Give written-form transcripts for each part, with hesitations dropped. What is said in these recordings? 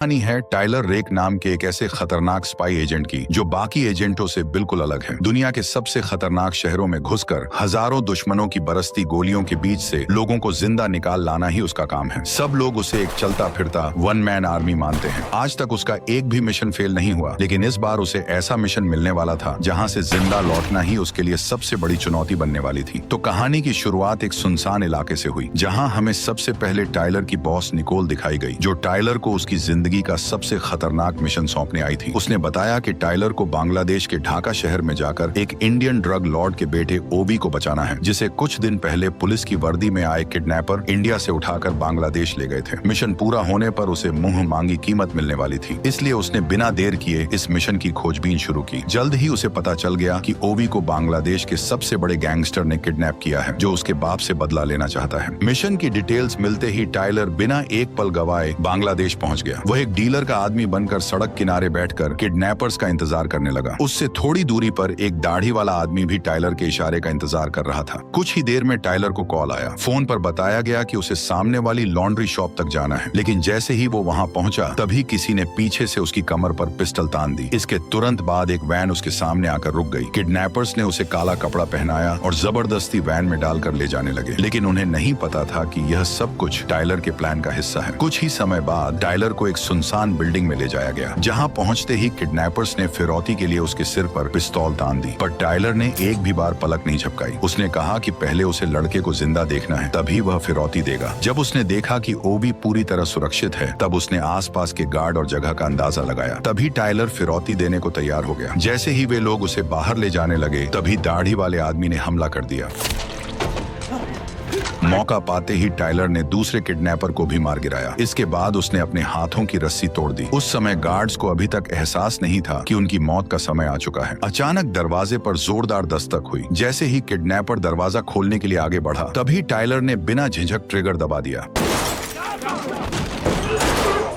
कहानी है Tyler rake नाम के एक ऐसे खतरनाक स्पाई एजेंट की जो बाकी एजेंटों से बिल्कुल अलग है। दुनिया के सबसे खतरनाक शहरों में घुसकर हजारों दुश्मनों की बरसती गोलियों के बीच से लोगों को जिंदा निकाल लाना ही उसका काम है। सब लोग उसे एक चलता फिरता वन मैन आर्मी मानते हैं। आज तक उसका एक भी मिशन फेल नहीं हुआ, लेकिन इस बार उसे ऐसा मिशन मिलने वाला था जहाँ से जिंदा लौटना ही उसके लिए सबसे बड़ी चुनौती बनने वाली थी। तो कहानी की शुरुआत एक सुनसान इलाके से हुई, जहाँ हमें सबसे पहले टाइलर की बॉस निकोल दिखाई गई, जो टाइलर को उसकी जिंदगी का सबसे खतरनाक मिशन सौंपने आई थी। उसने बताया कि टाइलर को बांग्लादेश के ढाका शहर में जाकर एक इंडियन ड्रग लॉर्ड के बेटे ओबी को बचाना है, जिसे कुछ दिन पहले पुलिस की वर्दी में आए किडनैपर इंडिया से उठाकर बांग्लादेश ले गए थे। मिशन पूरा होने पर उसे मुंह मांगी कीमत मिलने वाली थी, इसलिए उसने बिना देर किए इस मिशन की खोजबीन शुरू की। जल्द ही उसे पता चल गया कि ओबी को बांग्लादेश के सबसे बड़े गैंगस्टर ने किडनैप किया है, जो उसके बाप से बदला लेना चाहता है। मिशन की डिटेल्स मिलते ही टाइलर बिना एक पल गवाए बांग्लादेश पहुंच गया। वह एक डीलर का आदमी बनकर सड़क किनारे बैठकर किडनैपर्स का इंतजार करने लगा। उससे थोड़ी दूरी पर एक दाढ़ी वाला आदमी भी टाइलर के इशारे का इंतजार कर रहा था। कुछ ही देर में टाइलर को कॉल आया। फोन पर बताया गया कि उसे सामने वाली लॉन्ड्री शॉप तक जाना है, लेकिन जैसे ही वो वहां पहुंचा तभी किसी ने पीछे से उसकी कमर पर पिस्टल तान दी। इसके तुरंत बाद एक वैन उसके सामने आकर रुक गई। किडनैपर्स ने उसे काला कपड़ा पहनाया और जबरदस्ती वैन में डालकर ले जाने लगे, लेकिन उन्हें नहीं पता था कि यह सब कुछ टाइलर के प्लान का हिस्सा है। कुछ ही समय बाद टाइलर को एक सुनसान बिल्डिंग में ले जाया गया, जहां पहुंचते ही किडनैपर्स ने फिरौती के लिए उसके सिर पर पिस्तौल तान दी, पर टाइलर ने एक भी बार पलक नहीं झपकाई। उसने कहा कि पहले उसे लड़के को जिंदा देखना है, तभी वह फिरौती देगा। जब उसने देखा कि ओबी पूरी तरह सुरक्षित है, तब उसने आसपास के गार्ड और जगह का अंदाजा लगाया। तभी टाइलर फिरौती देने को तैयार हो गया। जैसे ही वे लोग उसे बाहर ले जाने लगे, तभी दाढ़ी वाले आदमी ने हमला कर दिया। मौका पाते ही टाइलर ने दूसरे किडनैपर को भी मार गिराया। इसके बाद उसने अपने हाथों की रस्सी तोड़ दी। उस समय गार्ड्स को अभी तक एहसास नहीं था कि उनकी मौत का समय आ चुका है। अचानक दरवाजे पर जोरदार दस्तक हुई। जैसे ही किडनैपर दरवाजा खोलने के लिए आगे बढ़ा, तभी टाइलर ने बिना झिझक ट्रिगर दबा दिया।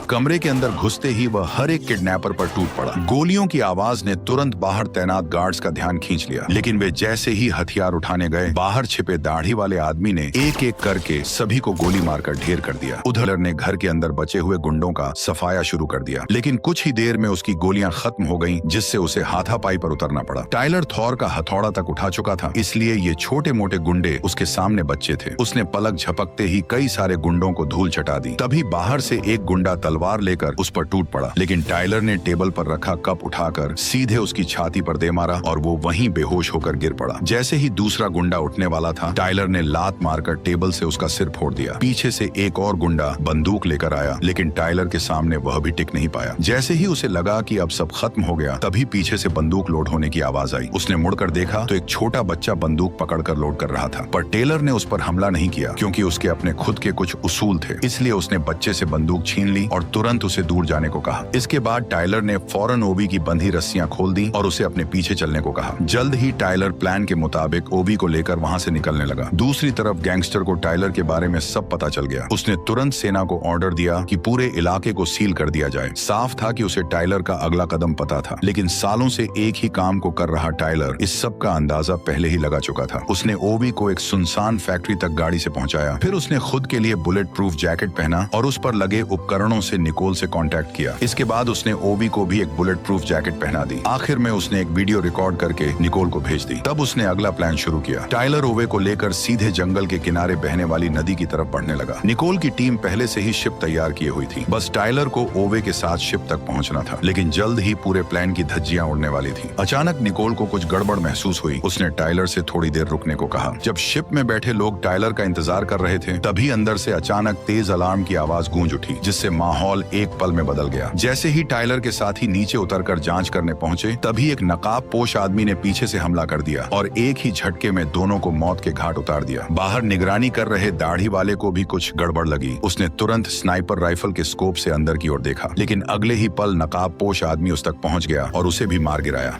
कमरे के अंदर घुसते ही वह हर एक किडनैपर पर टूट पड़ा। गोलियों की आवाज ने तुरंत बाहर तैनात गार्ड्स का ध्यान खींच लिया, लेकिन वे जैसे ही हथियार उठाने गए, बाहर छिपे दाढ़ी वाले आदमी ने एक एक करके सभी को गोली मारकर ढेर कर दिया। उधर ने घर के अंदर बचे हुए गुंडों का सफाया शुरू कर दिया, लेकिन कुछ ही देर में उसकी गोलियां खत्म हो गईं, जिससे उसे हाथापाई पर उतरना पड़ा। टाइलर थॉर का हथौड़ा तक उठा चुका था, इसलिए ये छोटे मोटे गुंडे उसके सामने बच्चे थे। उसने पलक झपकते ही कई सारे गुंडों को धूल चटा दी। तभी बाहर से एक गुंडा तलवार लेकर उस पर टूट पड़ा, लेकिन टाइलर ने टेबल पर रखा कप उठाकर सीधे उसकी छाती पर दे मारा और वो वहीं बेहोश होकर गिर पड़ा। जैसे ही दूसरा गुंडा उठने वाला था, टाइलर ने लात मारकर टेबल से उसका सिर फोड़ दिया। पीछे से एक और गुंडा बंदूक लेकर आया, लेकिन टाइलर के सामने वह भी टिक नहीं पाया। जैसे ही उसे लगा कि अब सब खत्म हो गया, तभी पीछे से बंदूक लोड होने की आवाज आई। उसने मुड़कर देखा तो एक छोटा बच्चा बंदूक पकड़कर लोड कर रहा था, पर टेलर ने उस पर हमला नहीं किया, क्योंकि उसके अपने खुद के कुछ उसूल थे। इसलिए उसने बच्चे से बंदूक छीन ली और तुरंत उसे दूर जाने को कहा। इसके बाद टाइलर ने फौरन ओबी की बंधी रस्सियां खोल दी और उसे अपने पीछे चलने को कहा। जल्द ही टाइलर प्लान के मुताबिक ओबी को लेकर वहां से निकलने लगा। दूसरी तरफ गैंगस्टर को टाइलर के बारे में सब पता चल गया। उसने तुरंत सेना को ऑर्डर दिया कि पूरे इलाके को सील कर दिया जाए। साफ था कि उसे टाइलर का अगला कदम पता था, लेकिन सालों से एक ही काम को कर रहा टाइलर इस सब का अंदाजा पहले ही लगा चुका था। उसने ओबी को एक सुनसान फैक्ट्री तक गाड़ी से पहुंचाया। फिर उसने खुद के लिए बुलेट प्रूफ जैकेट पहना और उस पर लगे उपकरणों से निकोल से कांटेक्ट किया। इसके बाद उसने ओबी को भी एक बुलेट प्रूफ जैकेट पहना दी। आखिर में उसने एक वीडियो रिकॉर्ड करके निकोल को भेज दी। तब उसने अगला प्लान शुरू किया। टाइलर ओवे को लेकर सीधे जंगल के किनारे बहने वाली नदी की तरफ बढ़ने लगा। निकोल की टीम पहले से ही शिप तैयार किए हुई थी, बस टाइलर को ओवे के साथ शिप तक पहुंचना था। लेकिन जल्द ही पूरे प्लान की धज्जियां उड़ने वाली थी। अचानक निकोल को कुछ गड़बड़ महसूस हुई। उसने टाइलर से थोड़ी देर रुकने को कहा। जब शिप में बैठे लोग टाइलर का इंतजार कर रहे थे, तभी अंदर से अचानक तेज अलार्म की आवाज गूंज उठी, जिससे माहौल एक पल में बदल गया। जैसे ही टाइलर के साथी नीचे उतरकर जांच करने पहुंचे, तभी एक नकाब पोश आदमी ने पीछे से हमला कर दिया और एक ही झटके में दोनों को मौत के घाट उतार दिया। बाहर निगरानी कर रहे दाढ़ी वाले को भी कुछ गड़बड़ लगी। उसने तुरंत स्नाइपर राइफल के स्कोप से अंदर की ओर देखा, लेकिन अगले ही पल नकाब पोश आदमी उस तक पहुंच गया और उसे भी मार गिराया।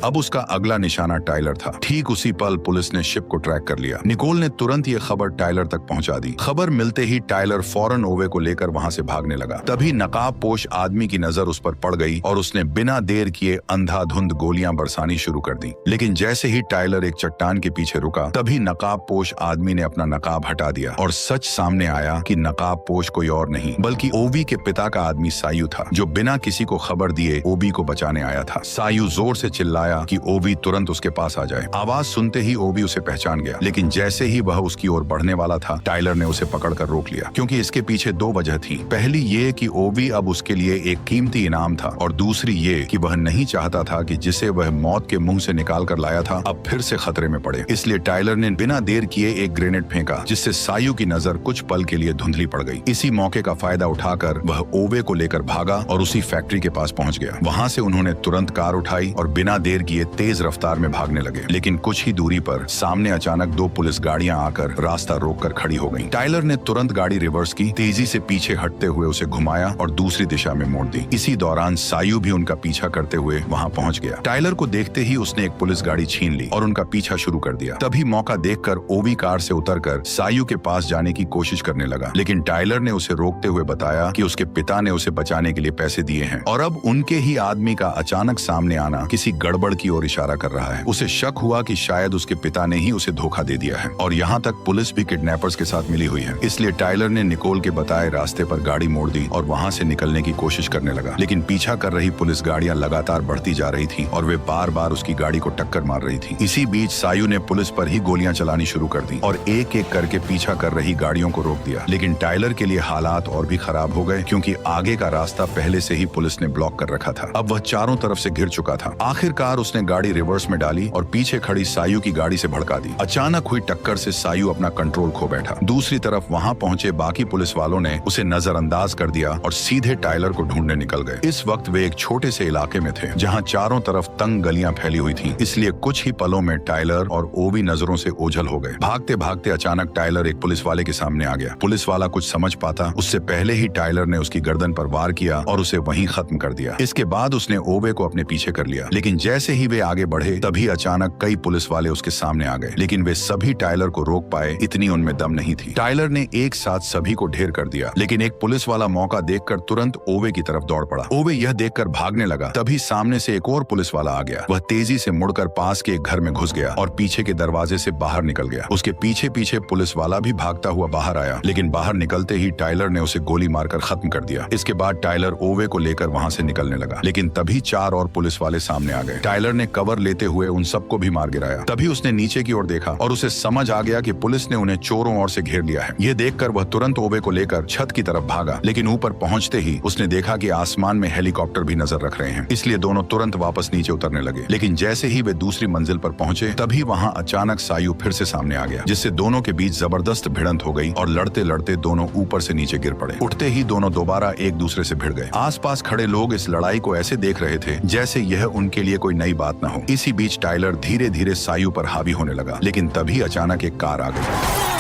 अब उसका अगला निशाना टाइलर था। ठीक उसी पल पुलिस ने शिप को ट्रैक कर लिया। निकोल ने तुरंत ये खबर टाइलर तक पहुंचा दी। खबर मिलते ही टाइलर फौरन ओवे को लेकर वहां से भागने लगा। तभी नकाबपोश आदमी की नजर उस पर पड़ गई और उसने बिना देर किए अंधाधुंध गोलियां बरसानी शुरू कर दी। लेकिन जैसे ही टाइलर एक चट्टान के पीछे रुका, तभी नकाबपोश आदमी ने अपना नकाब हटा दिया और सच सामने आया कि नकाबपोश कोई और नहीं बल्कि ओवी के पिता का आदमी सायू था, जो बिना किसी को खबर दिए ओवी को बचाने आया था। सायू जोर से चिल्लाया कि ओवी तुरंत उसके पास आ जाए। आवाज सुनते ही ओवी उसे पहचान गया, लेकिन जैसे ही वह उसकी ओर बढ़ने वाला था, टाइलर ने उसे पकड़कर रोक लिया, क्योंकि इसके पीछे दो वजह थी। पहली ये कि ओवी अब उसके लिए एक कीमती इनाम था, और दूसरी ये कि वह नहीं चाहता था कि जिसे वह मौत के मुंह से निकाल कर लाया था अब फिर से खतरे में पड़े। इसलिए टाइलर ने बिना देर किए एक ग्रेनेड फेंका, जिससे सायू की नजर कुछ पल के लिए धुंधली पड़ गई। इसी मौके का फायदा उठाकर वह ओवे को लेकर भागा और उसी फैक्ट्री के पास पहुंच गया। वहां से उन्होंने तुरंत कार उठाई और बिना देर किए तेज रफ्तार में भागने लगे। लेकिन कुछ ही दूरी पर सामने अचानक दो पुलिस गाड़ियां आकर रास्ता रोककर खड़ी हो गईं। टाइलर ने तुरंत गाड़ी रिवर्स की, तेजी से पीछे हटते हुए उसे घुमाया और दूसरी दिशा में मोड़ दी। इसी दौरान सायू भी उनका पीछा करते हुए वहां पहुंच गया। टाइलर को देखते ही उसने एक पुलिस गाड़ी छीन ली और उनका पीछा शुरू कर दिया। तभी मौका देखकर ओवी कार से उतरकर सायू के पास जाने की कोशिश करने लगा, लेकिन टाइलर ने उसे रोकते हुए बताया कि उसके पिता ने उसे बचाने के लिए पैसे दिए हैं और अब उनके ही आदमी का अचानक सामने आना किसी गड़बड़ की ओर इशारा कर रहा है। उसे शक हुआ कि शायद उसके पिता ने ही उसे धोखा दे दिया है और यहाँ तक पुलिस भी किडनैपर्स के साथ मिली हुई है। इसलिए टाइलर ने निकोल के बताए रास्ते पर गाड़ी मोड़ दी और वहाँ से निकलने की कोशिश करने लगा, लेकिन पीछा कर रही पुलिस गाड़ियां लगातार बढ़ती जा रही थी और वे बार बार उसकी गाड़ी को टक्कर मार रही थी। इसी बीच सायू ने पुलिस पर ही गोलियां चलानी शुरू कर दी और एक एक करके पीछा कर रही गाड़ियों को रोक दिया। लेकिन टाइलर के लिए हालात और भी खराब हो गए, क्योंकि आगे का रास्ता पहले से ही पुलिस ने ब्लॉक कर रखा था। अब वह चारों तरफ से घिर चुका था। आखिरकार उसने गाड़ी रिवर्स में डाली और पीछे खड़ी सायू की गाड़ी से भड़का दी। अचानक हुई टक्कर से सायू अपना कंट्रोल खो बैठा। दूसरी तरफ वहां पहुंचे बाकी पुलिस वालों ने उसे नजरअंदाज कर दिया और सीधे टाइलर को ढूंढने निकल गए। इस वक्त वे एक छोटे से इलाके में थे, जहां चारों तरफ तंग गलियां फैली हुई थीं। इसलिए कुछ ही पलों में टाइलर और ओवी नजरों से ओझल हो गए। भागते भागते अचानक टाइलर एक पुलिस वाले के सामने आ गया। पुलिस वाला कुछ समझ पाता उससे पहले ही टाइलर ने उसकी गर्दन पर वार किया और उसे वहीं खत्म कर दिया। इसके बाद उसने ओवे को अपने पीछे कर लिया, लेकिन जैसे ही वे आगे बढ़े तभी अचानक कई पुलिस वाले उसके सामने आ गए, लेकिन वे सभी टाइलर को रोक पाए, इतनी उनमें दम नहीं थी। टाइलर ने एक साथ सभी को ढेर कर दिया, लेकिन एक पुलिस वाला मौका देखकर तुरंत ओवे की तरफ दौड़ पड़ा। ओवे यह देखकर भागने लगा, तभी सामने से एक और पुलिस वाला आ गया। वह तेजी से मुड़कर पास के एक घर में घुस गया और पीछे के दरवाजे से बाहर निकल गया। उसके पीछे पीछे पुलिस वाला भी भागता हुआ बाहर आया, लेकिन बाहर निकलते ही टाइलर ने उसे गोली मारकर खत्म कर दिया। इसके बाद टाइलर ओवे को लेकर वहां से निकलने लगा, लेकिन तभी चार और पुलिस वाले सामने आ गए। टाइलर ने कवर लेते हुए उन सबको भी मार गिराया। तभी उसने नीचे की ओर देखा और उसे समझ आ गया कि पुलिस ने उन्हें चोरों ओर से घेर लिया है। यह देखकर वह तुरंत ओवे को लेकर छत की तरफ भागा, लेकिन ऊपर पहुंचते ही उसने देखा कि आसमान में हेलीकॉप्टर भी नजर रख रहे हैं। इसलिए दोनों तुरंत वापस नीचे उतरने लगे, लेकिन जैसे ही वे दूसरी मंजिल पर पहुंचे तभी वहां अचानक सायू फिर से सामने आ गया, जिससे दोनों के बीच जबरदस्त भिड़ंत हो गई और लड़ते लड़ते दोनों ऊपर से नीचे गिर पड़े। उठते ही दोनों दोबारा एक दूसरे से भिड़ गए। आसपास खड़े लोग इस लड़ाई को ऐसे देख रहे थे जैसे यह उनके लिए कोई नई बात न हो। इसी बीच टाइलर धीरे धीरे सायू पर हावी होने लगा, लेकिन तभी अचानक एक कार आ गई।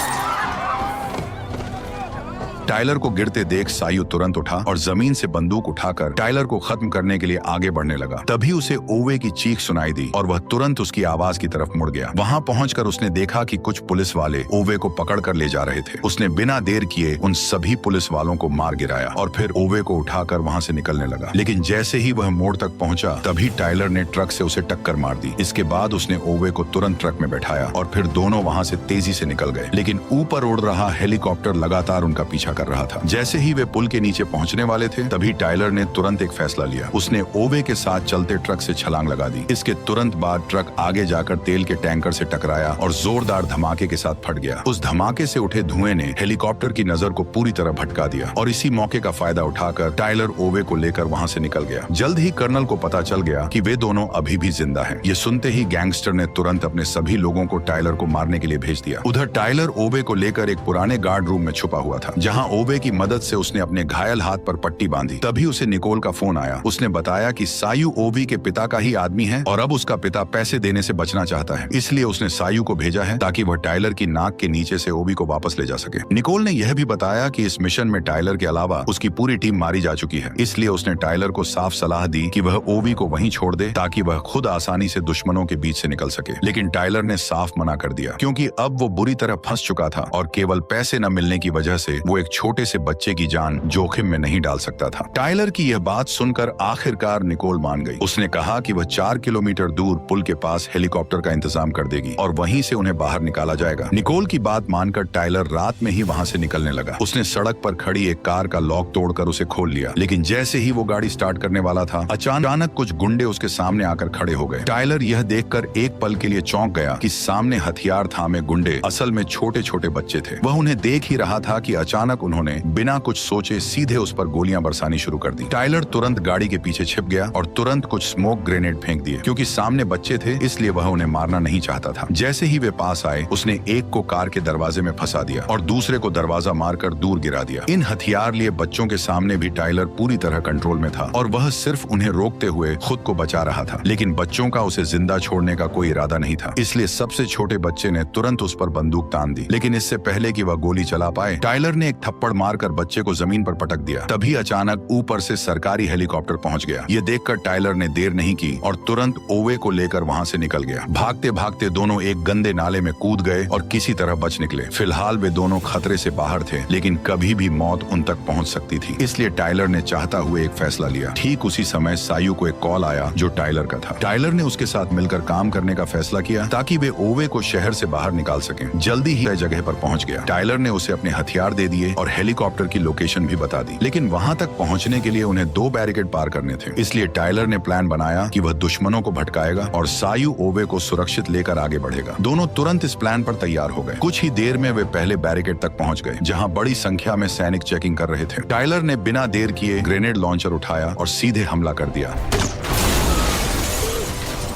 टाइलर को गिरते देख सायू तुरंत उठा और जमीन से बंदूक उठाकर टाइलर को खत्म करने के लिए आगे बढ़ने लगा। तभी उसे ओवे की चीख सुनाई दी और वह तुरंत उसकी आवाज की तरफ मुड़ गया। वहां पहुंचकर उसने देखा कि कुछ पुलिस वाले ओवे को पकड़कर ले जा रहे थे। उसने बिना देर किए उन सभी पुलिस वालों को मार गिराया और फिर ओवे को उठाकर वहां से निकलने लगा। लेकिन जैसे ही वह मोड़ तक पहुंचा तभी टाइलर ने ट्रक से उसे टक्कर मार दी। इसके बाद उसने ओवे को तुरंत ट्रक में बैठाया और फिर दोनों वहां से तेजी से निकल गए। लेकिन ऊपर उड़ रहा हेलीकॉप्टर लगातार उनका पीछा कर रहा था। जैसे ही वे पुल के नीचे पहुंचने वाले थे तभी टाइलर ने तुरंत एक फैसला लिया। उसने ओवे के साथ चलते ट्रक से छलांग लगा दी। इसके तुरंत बाद ट्रक आगे जाकर तेल के टैंकर से टकराया और जोरदार धमाके के साथ फट गया। उस धमाके से उठे धुएं ने हेलीकॉप्टर की नजर को पूरी तरह भटका दिया और इसी मौके का फायदा उठाकर टाइलर ओवे को लेकर वहां से निकल गया। जल्द ही कर्नल को पता चल गया कि वे दोनों अभी भी जिंदा हैं। ये सुनते ही गैंगस्टर ने तुरंत अपने सभी लोगों को टाइलर को मारने के लिए भेज दिया। उधर टाइलर ओवे को लेकर एक पुराने गार्ड रूम में छुपा हुआ था, जहां ओवे की मदद से उसने अपने घायल हाथ पर पट्टी बांधी। तभी उसे निकोल का फोन आया। उसने बताया कि सायू ओवी के पिता का ही आदमी है और अब उसका पिता पैसे देने से बचना चाहता है, इसलिए उसने सायू को भेजा है ताकि वह टाइलर की नाक के नीचे से ओवी को वापस ले जा सके। निकोल ने यह भी बताया कि इस मिशन में टाइलर के अलावा उसकी पूरी टीम मारी जा चुकी है, इसलिए उसने टाइलर को साफ सलाह दी कि वह ओवी को वहीं छोड़ दे ताकि वह खुद आसानी से दुश्मनों के बीच से निकल सके। लेकिन टाइलर ने साफ मना कर दिया क्योंकि अब वो बुरी तरह फंस चुका था और केवल पैसे न मिलने की वजह से वो एक छोटे से बच्चे की जान जोखिम में नहीं डाल सकता था। टाइलर की यह बात सुनकर आखिरकार निकोल मान गई। उसने कहा कि वह 4 किलोमीटर दूर पुल के पास हेलीकॉप्टर का इंतजाम कर देगी और वहीं से उन्हें बाहर निकाला जाएगा। निकोल की बात मानकर टाइलर रात में ही वहां से निकलने लगा। उसने सड़क पर खड़ी एक कार का लॉक तोड़कर उसे खोल लिया, लेकिन जैसे ही वो गाड़ी स्टार्ट करने वाला था, अचानक कुछ गुंडे उसके सामने आकर खड़े हो गए। टाइलर यह देखकर एक पल के लिए चौंक गया कि सामने हथियार थामे गुंडे असल में छोटे छोटे बच्चे थे। वह उन्हें देख ही रहा था कि अचानक उन्होंने बिना कुछ सोचे सीधे उस पर गोलियां बरसानी शुरू कर दी। टाइलर तुरंत गाड़ी के पीछे छिप गया और तुरंत कुछ स्मोक ग्रेनेड फेंक दिए। क्योंकि सामने बच्चे थे इसलिए वह उन्हें मारना नहीं चाहता था। जैसे ही वे पास आए, उसने एक को कार के दरवाजे में फंसा दिया और दूसरे को दरवाजा मारकर दूर गिरा दिया। इन हथियार लिए बच्चों के सामने भी टाइलर पूरी तरह कंट्रोल में था और वह सिर्फ उन्हें रोकते हुए खुद को बचा रहा था। लेकिन बच्चों का उसे जिंदा छोड़ने का कोई इरादा नहीं था, इसलिए सबसे छोटे बच्चे ने तुरंत उस पर बंदूक तान दी। लेकिन इससे पहले कि वह गोली चला पाए, टाइलर ने एक थप्पड़ मारकर बच्चे को जमीन पर पटक दिया। तभी अचानक ऊपर से सरकारी हेलीकॉप्टर पहुंच गया। ये देखकर टाइलर ने देर नहीं की और तुरंत ओवे को लेकर वहां से निकल गया। भागते भागते दोनों एक गंदे नाले में कूद गए और किसी तरह बच निकले। फिलहाल वे दोनों खतरे से बाहर थे, लेकिन कभी भी मौत उन तक पहुंच सकती थी, इसलिए टाइलर ने चाहता हुए एक फैसला लिया। ठीक उसी समय सायू को एक कॉल आया जो टाइलर का था। टाइलर ने उसके साथ मिलकर काम करने का फैसला किया ताकि वे ओवे को शहर से बाहर निकाल सकें। जल्दी ही जगह पर पहुंच गया। टाइलर ने उसे अपने हथियार दे दिए और हेलीकॉप्टर की लोकेशन भी बता दी। लेकिन वहां तक पहुंचने के लिए उन्हें 2 बैरिकेड पार करने थे, इसलिए टाइलर ने प्लान बनाया कि वह दुश्मनों को भटकाएगा और सायू ओवे को सुरक्षित लेकर आगे बढ़ेगा। दोनों तुरंत इस प्लान पर तैयार हो गए। कुछ ही देर में वे पहले बैरिकेड तक पहुंच गए, जहां बड़ी संख्या में सैनिक चेकिंग कर रहे थे। टाइलर ने बिना देर किए ग्रेनेड लॉन्चर उठाया और सीधे हमला कर दिया।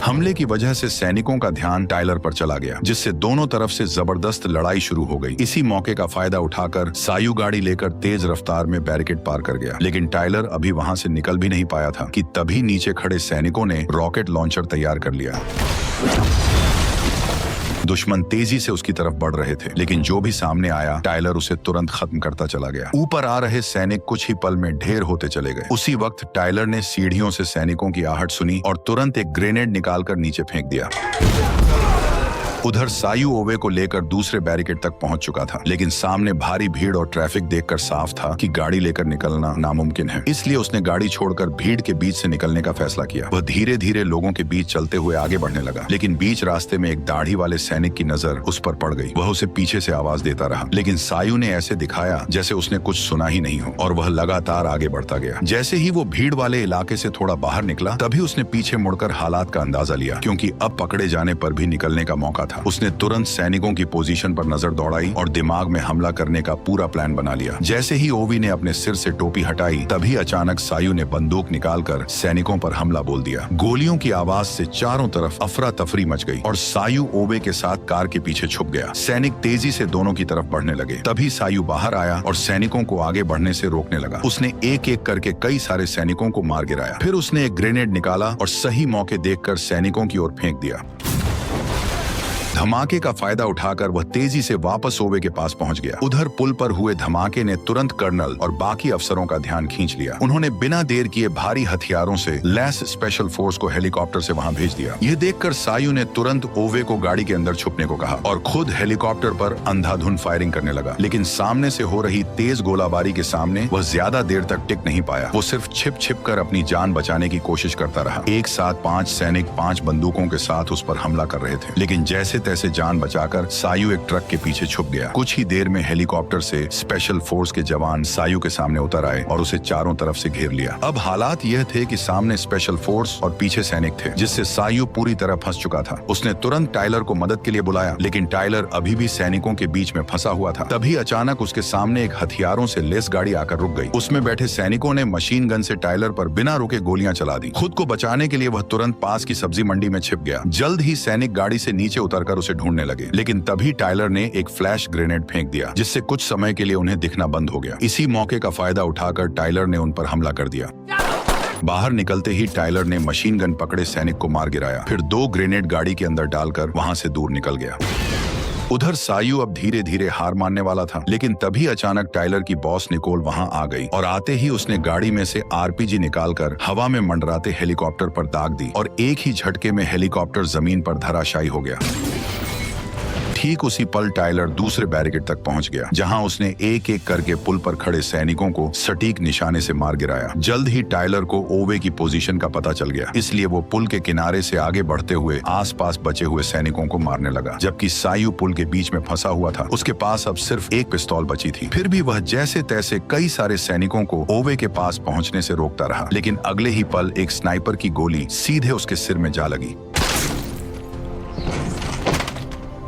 हमले की वजह से सैनिकों का ध्यान टाइलर पर चला गया, जिससे दोनों तरफ से जबरदस्त लड़ाई शुरू हो गई। इसी मौके का फायदा उठाकर सायू गाड़ी लेकर तेज रफ्तार में बैरिकेड पार कर गया। लेकिन टाइलर अभी वहां से निकल भी नहीं पाया था कि तभी नीचे खड़े सैनिकों ने रॉकेट लॉन्चर तैयार कर लिया। दुश्मन तेजी से उसकी तरफ बढ़ रहे थे, लेकिन जो भी सामने आया टाइलर उसे तुरंत खत्म करता चला गया। ऊपर आ रहे सैनिक कुछ ही पल में ढेर होते चले गए। उसी वक्त टाइलर ने सीढ़ियों से सैनिकों की आहट सुनी और तुरंत एक ग्रेनेड निकालकर नीचे फेंक दिया। उधर सायू ओवे को लेकर दूसरे बैरिकेड तक पहुंच चुका था, लेकिन सामने भारी भीड़ और ट्रैफिक देखकर साफ था कि गाड़ी लेकर निकलना नामुमकिन है। इसलिए उसने गाड़ी छोड़कर भीड़ के बीच से निकलने का फैसला किया। वह धीरे धीरे लोगों के बीच चलते हुए आगे बढ़ने लगा, लेकिन बीच रास्ते में एक दाढ़ी वाले सैनिक की नजर उस पर पड़ गई। वह उसे पीछे से आवाज देता रहा, लेकिन सायू ने ऐसे दिखाया जैसे उसने कुछ सुना ही नहीं हो और वह लगातार आगे बढ़ता गया। जैसे ही वो भीड़ वाले इलाके से थोड़ा बाहर निकला, तभी उसने पीछे मुड़कर हालात का अंदाजा लिया, क्योंकि अब पकड़े जाने पर भी निकलने का मौका था। उसने तुरंत सैनिकों की पोजीशन पर नजर दौड़ाई और दिमाग में हमला करने का पूरा प्लान बना लिया। जैसे ही ओवी ने अपने सिर से टोपी हटाई, तभी अचानक सायू ने बंदूक निकालकर सैनिकों पर हमला बोल दिया। गोलियों की आवाज से चारों तरफ अफरा तफरी मच गई और सायू ओवे के साथ कार के पीछे छुप गया। सैनिक तेजी से दोनों की तरफ बढ़ने लगे। तभी सायू बाहर आया और सैनिकों को आगे बढ़ने से रोकने लगा। उसने एक एक करके कई सारे सैनिकों को मार गिराया। फिर उसने एक ग्रेनेड निकाला और सही मौके देखकर सैनिकों की ओर फेंक दिया। धमाके का फायदा उठाकर वह तेजी से वापस ओवे के पास पहुंच गया। उधर पुल पर हुए धमाके ने तुरंत कर्नल और बाकी अफसरों का ध्यान खींच लिया। उन्होंने बिना देर किए भारी हथियारों से लैस स्पेशल फोर्स को हेलीकॉप्टर से वहां भेज दिया। यह देखकर सायू ने तुरंत ओवे को गाड़ी के अंदर छुपने को कहा और खुद हेलीकॉप्टर पर अंधाधुंध फायरिंग करने लगा। लेकिन सामने से हो रही तेज गोलाबारी के सामने वह ज्यादा देर तक टिक नहीं पाया। वो सिर्फ छिप कर अपनी जान बचाने की कोशिश करता रहा। एक साथ 5 सैनिक 5 बंदूकों के साथ उस पर हमला कर रहे थे, लेकिन जैसे तैसे जान बचाकर सायू एक ट्रक के पीछे छुप गया। कुछ ही देर में हेलीकॉप्टर से स्पेशल फोर्स के जवान सायू के सामने उतर आए और उसे चारों तरफ से घेर लिया। अब हालात यह थे कि सामने स्पेशल फोर्स और पीछे सैनिक थे, जिससे सायू पूरी तरह फंस चुका था। उसने तुरंत टाइलर को मदद के लिए बुलाया, लेकिन टाइलर अभी भी सैनिकों के बीच में फंसा हुआ था। तभी अचानक उसके सामने एक हथियारों से लेस गाड़ी आकर रुक गई। उसमें बैठे सैनिकों ने मशीन गन से टाइलर पर बिना रुके गोलियां चला दी। खुद को बचाने के लिए वह तुरंत पास की सब्जी मंडी में छिप गया। जल्द ही सैनिक गाड़ी से नीचे उतरकर उठाकर उसे ढूंढने लगे, लेकिन तभी टाइलर ने एक फ्लैश ग्रेनेड फेंक दिया, जिससे कुछ समय के लिए उन्हें दिखना बंद हो गया। इसी मौके का फायदा उठाकर टाइलर ने उन पर हमला कर दिया। बाहर निकलते ही टाइलर ने मशीन गन पकड़े सैनिक को मार गिराया, फिर 2 ग्रेनेड गाड़ी के अंदर डालकर वहां से दूर निकल गया। उधर सायू अब धीरे धीरे हार मानने वाला था, लेकिन तभी अचानक टाइलर की बॉस निकोल वहां आ गई और आते ही उसने गाड़ी में से आरपीजी निकालकर हवा में मंडराते हेलीकॉप्टर पर दाग दी और एक ही झटके में हेलीकॉप्टर जमीन पर धराशायी हो गया। ठीक उसी पल टाइलर दूसरे बैरिकेड तक पहुंच गया, जहां उसने एक एक करके पुल पर खड़े सैनिकों को सटीक निशाने से मार गिराया। जल्द ही टाइलर को ओवे की पोजीशन का पता चल गया, इसलिए वो पुल के किनारे से आगे बढ़ते हुए आसपास बचे हुए सैनिकों को मारने लगा, जबकि सायू पुल के बीच में फंसा हुआ था। उसके पास अब सिर्फ एक पिस्तौल बची थी। फिर भी वह जैसे तैसे कई सारे सैनिकों को ओवे के पास पहुंचने से रोकता रहा, लेकिन अगले ही पल एक स्नाइपर की गोली सीधे उसके सिर में जा लगी।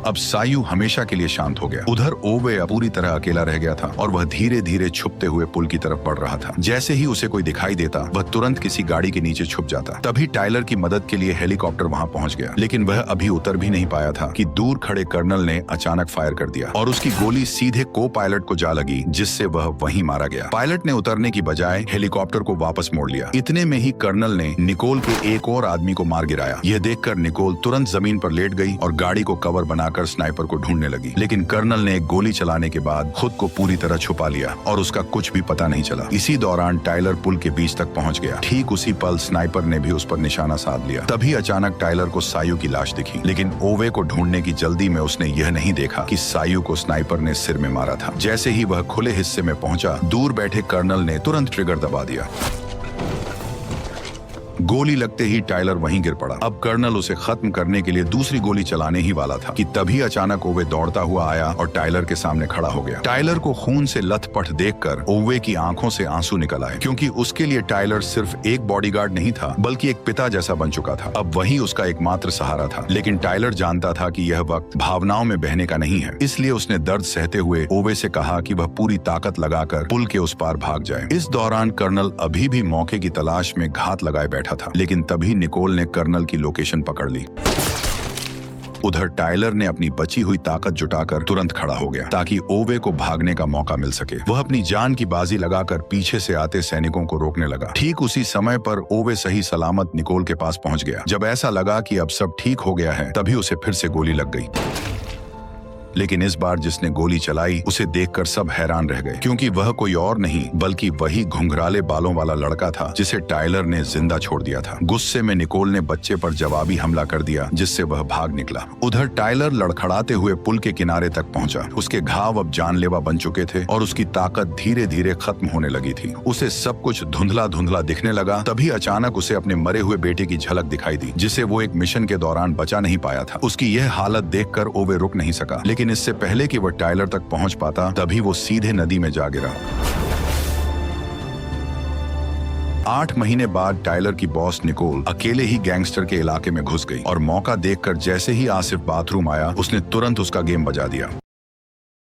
अब सायू हमेशा के लिए शांत हो गया। उधर ओवे पूरी तरह अकेला रह गया था और वह धीरे धीरे छुपते हुए पुल की तरफ बढ़ रहा था। जैसे ही उसे कोई दिखाई देता, वह तुरंत किसी गाड़ी के नीचे छुप जाता। तभी टाइलर की मदद के लिए हेलीकॉप्टर वहां पहुंच गया, लेकिन वह अभी उतर भी नहीं पाया था कि दूर खड़े कर्नल ने अचानक फायर कर दिया और उसकी गोली सीधे को पायलट को जा लगी, जिससे वह वहीं मारा गया। पायलट ने उतरने की बजाय हेलीकॉप्टर को वापस मोड़ लिया। इतने में ही कर्नल ने निकोल के एक और आदमी को मार गिराया। यह देखकर निकोल तुरंत जमीन पर लेट गई और गाड़ी को कवर बनाकर स्नाइपर को ढूंढने लगी, लेकिन कर्नल ने एक गोली चलाने के बाद खुद को पूरी तरह छुपा लिया और उसका कुछ भी पता नहीं चला। इसी दौरान टाइलर पुल के बीच तक पहुंच गया। ठीक उसी पल स्नाइपर ने भी उस पर निशाना साध लिया। तभी अचानक टाइलर को सायू की लाश दिखी, लेकिन ओवे को ढूंढने की जल्दी में उसने यह नहीं देखा कि सायू को स्नाइपर ने सिर में मारा था। जैसे ही वह खुले हिस्से में पहुंचा, दूर बैठे कर्नल ने तुरंत ट्रिगर दबा दिया। गोली लगते ही टाइलर वहीं गिर पड़ा। अब कर्नल उसे खत्म करने के लिए दूसरी गोली चलाने ही वाला था कि तभी अचानक ओवे दौड़ता हुआ आया और टाइलर के सामने खड़ा हो गया। टाइलर को खून से लथपथ देखकर ओवे की आंखों से आंसू निकल आए, क्योंकि उसके लिए टाइलर सिर्फ एक बॉडीगार्ड नहीं था, बल्कि एक पिता जैसा बन चुका था। अब वही उसका एकमात्र सहारा था। लेकिन टाइलर जानता था कि यह वक्त भावनाओं में बहने का नहीं है, इसलिए उसने दर्द सहते हुए ओवे से कहा कि वह पूरी ताकत लगाकर पुल के उस पार भाग जाए। इस दौरान कर्नल अभी भी मौके की तलाश में घात लगाए बैठा था, लेकिन तभी निकोल ने कर्नल की लोकेशन पकड़ ली। उधर टाइलर ने अपनी बची हुई ताकत जुटाकर तुरंत खड़ा हो गया, ताकि ओवे को भागने का मौका मिल सके। वह अपनी जान की बाजी लगाकर पीछे से आते सैनिकों को रोकने लगा। ठीक उसी समय पर ओवे सही सलामत निकोल के पास पहुंच गया। जब ऐसा लगा कि अब सब ठीक हो गया है, तभी उसे फिर से गोली लग गई। लेकिन इस बार जिसने गोली चलाई उसे देखकर सब हैरान रह गए, क्योंकि वह कोई और नहीं बल्कि वही घुंघराले बालों वाला लड़का था जिसे टाइलर ने जिंदा छोड़ दिया था। गुस्से में निकोल ने बच्चे पर जवाबी हमला कर दिया, जिससे वह भाग निकला। उधर टाइलर लड़खड़ाते हुए पुल के किनारे तक पहुंचा। उसके घाव अब जानलेवा बन चुके थे और उसकी ताकत धीरे धीरे खत्म होने लगी थी। उसे सब कुछ धुंधला धुंधला दिखने लगा। तभी अचानक उसे अपने मरे हुए बेटे की झलक दिखाई दी, जिसे वो एक मिशन के दौरान बचा नहीं पाया था। उसकी यह हालत देखकर ओवे रुक नहीं सका, लेकिन इससे पहले कि वह टाइलर तक पहुंच पाता, तभी वो सीधे नदी में जा गिरा। 8 महीने बाद टाइलर की बॉस निकोल अकेले ही गैंगस्टर के इलाके में घुस गई और मौका देखकर जैसे ही आसिफ बाथरूम आया, उसने तुरंत उसका गेम बजा दिया।